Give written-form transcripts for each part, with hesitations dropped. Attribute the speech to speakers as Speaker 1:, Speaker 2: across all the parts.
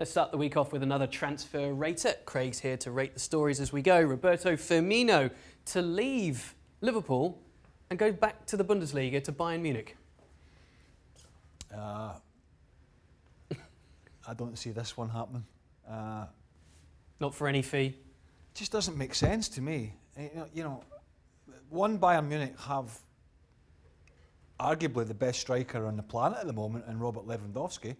Speaker 1: Let's start the week off with another transfer rater. Craig's here to rate the stories as we go. Roberto Firmino to leave Liverpool and go back to the Bundesliga to Bayern Munich.
Speaker 2: I don't see this one happening.
Speaker 1: Not for any fee?
Speaker 2: Just doesn't make sense to me. One, Bayern Munich have arguably the best striker on the planet at the moment in Robert Lewandowski.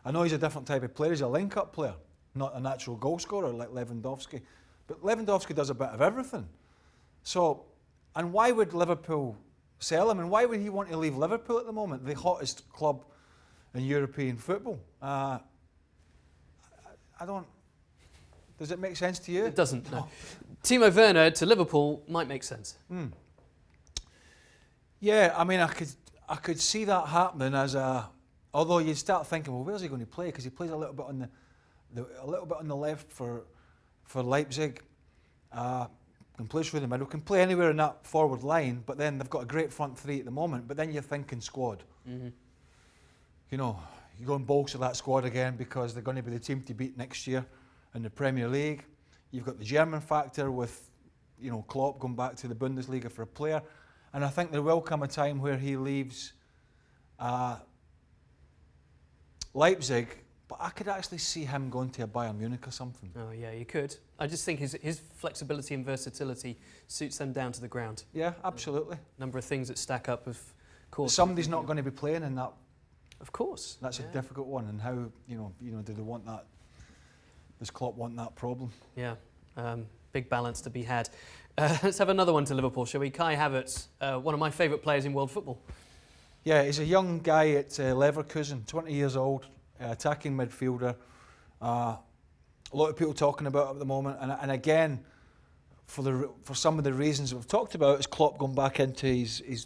Speaker 2: I know he's a different type of player. He's a link-up player, not a natural goal scorer like Lewandowski. But Lewandowski does a bit of everything. So, and why would Liverpool sell him? And why would he want to leave Liverpool at the moment, the hottest club in European football? I don't. Does it make sense to you?
Speaker 1: It doesn't, no. Timo Werner to Liverpool might make sense.
Speaker 2: Yeah, I mean, I could see that happening as a. Although you start thinking, well, where's he going to play? Because he plays a little bit on the left for Leipzig. Can play through the middle. Can play anywhere in that forward line. But then they've got a great front three at the moment. But then you're thinking squad.
Speaker 1: Mm-hmm.
Speaker 2: You know, you go and bolster that squad again because they're going to be the team to beat next year in the Premier League. You've got the German factor with, Klopp going back to the Bundesliga for a player. And I think there will come a time where he leaves Leipzig, but I could actually see him going to a Bayern Munich or something.
Speaker 1: Oh yeah, you could. I just think his flexibility and versatility suits them down to the ground.
Speaker 2: Yeah, absolutely.
Speaker 1: Number of things that stack up, of course.
Speaker 2: Somebody's not going to be playing in that.
Speaker 1: Of course.
Speaker 2: That's a difficult one. And how do they want that? Does Klopp want that problem?
Speaker 1: Yeah, big balance to be had. Let's have another one to Liverpool, shall we? Kai Havertz, one of my favourite players in world football.
Speaker 2: Yeah, he's a young guy at Leverkusen, 20 years old, attacking midfielder. A lot of people talking about it at the moment, and again, for some of the reasons we've talked about, is Klopp going back into his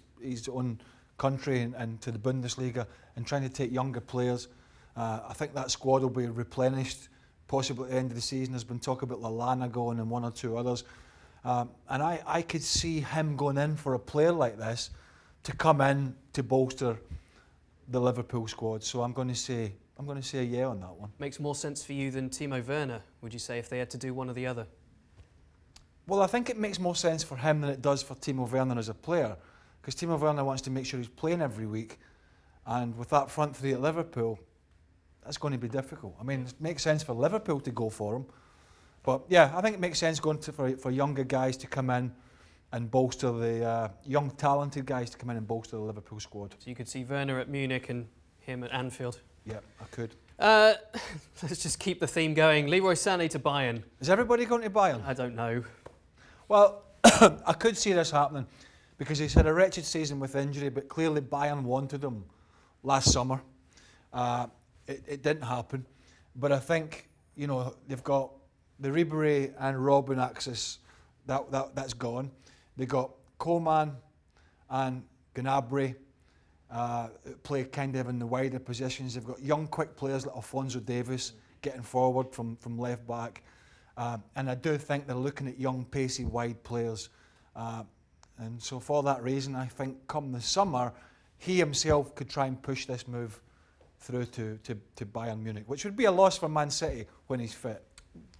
Speaker 2: own country and to the Bundesliga and trying to take younger players. I think that squad will be replenished possibly at the end of the season. There's been talk about Lallana going and one or two others, and I could see him going in for a player like this to come in to bolster the Liverpool squad. So I'm going to say a yeah on that one.
Speaker 1: Makes more sense for you than Timo Werner, would you say, if they had to do one or the other?
Speaker 2: Well, I think it makes more sense for him than it does for Timo Werner as a player, because Timo Werner wants to make sure he's playing every week, and with that front three at Liverpool, that's going to be difficult. I mean, it makes sense for Liverpool to go for him, but yeah, I think it makes sense for younger guys to come in and bolster the young, talented guys to come in and bolster the Liverpool squad.
Speaker 1: So you could see Werner at Munich and him at Anfield?
Speaker 2: Yeah, I could.
Speaker 1: Let's just keep the theme going. Leroy Sane to Bayern.
Speaker 2: Is everybody going to Bayern?
Speaker 1: I don't know.
Speaker 2: Well, I could see this happening because he's had a wretched season with injury, but clearly Bayern wanted him last summer. It didn't happen. But I think, they've got the Ribery and Robben axis, that's gone. They got Coman and Gnabry play kind of in the wider positions. They've got young, quick players like Alphonso Davies getting forward from left back. And I do think they're looking at young, pacey, wide players. And so for that reason, I think come the summer, he himself could try and push this move through to Bayern Munich, which would be a loss for Man City when he's fit.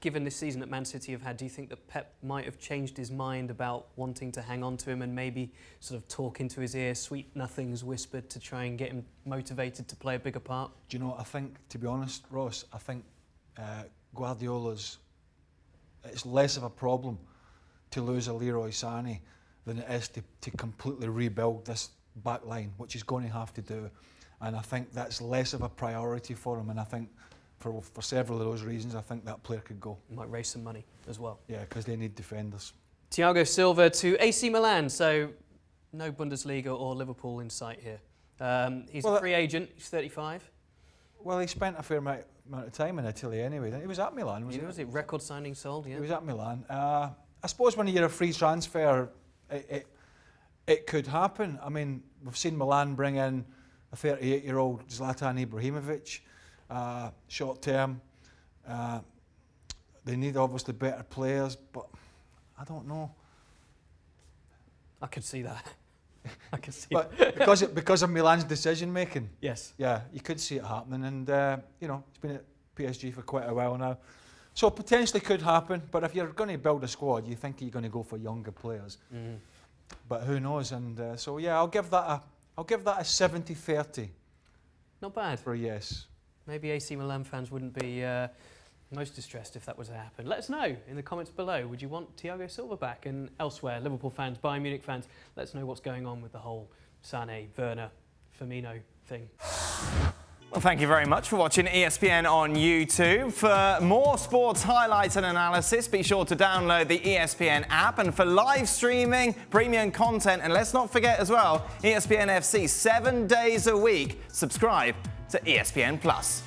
Speaker 1: Given this season that Man City have had, do you think that Pep might have changed his mind about wanting to hang on to him and maybe sort of talk into his ear, sweet nothings whispered to try and get him motivated to play a bigger part?
Speaker 2: Do you know what I think, to be honest, Ross? I think Guardiola's, it's less of a problem to lose a Leroy Sane than it is to completely rebuild this back line, which he's going to have to do. And I think that's less of a priority for him, and I think for several of those reasons, I think that player could go.
Speaker 1: Might raise some money as well.
Speaker 2: Yeah, because they need defenders.
Speaker 1: Thiago Silva to AC Milan, so no Bundesliga or Liverpool in sight here. He's a free agent, he's 35.
Speaker 2: Well, he spent a fair amount of time in Italy anyway. He was at Milan, wasn't he?
Speaker 1: Was it record signing sold? Yeah.
Speaker 2: He was at Milan. I suppose when you're a free transfer, it could happen. I mean, we've seen Milan bring in a 38-year-old Zlatan Ibrahimovic. Short term, they need obviously better players, but I don't know.
Speaker 1: I could see that. I could see
Speaker 2: but
Speaker 1: that.
Speaker 2: because of Milan's decision making.
Speaker 1: Yes.
Speaker 2: Yeah, you could see it happening, and he's been at PSG for quite a while now. So potentially could happen, but if you're going to build a squad, you think you're going to go for younger players. But who knows? And so yeah, I'll give that a 70-30.
Speaker 1: Not bad.
Speaker 2: For a yes.
Speaker 1: Maybe AC Milan fans wouldn't be most distressed if that was to happen. Let us know in the comments below. Would you want Thiago Silva back? And elsewhere, Liverpool fans, Bayern Munich fans, let us know what's going on with the whole Sane, Werner, Firmino thing.
Speaker 3: Well, thank you very much for watching ESPN on YouTube. For more sports highlights and analysis, be sure to download the ESPN app. And for live streaming, premium content, and let's not forget as well, ESPN FC 7 days a week. Subscribe to ESPN Plus.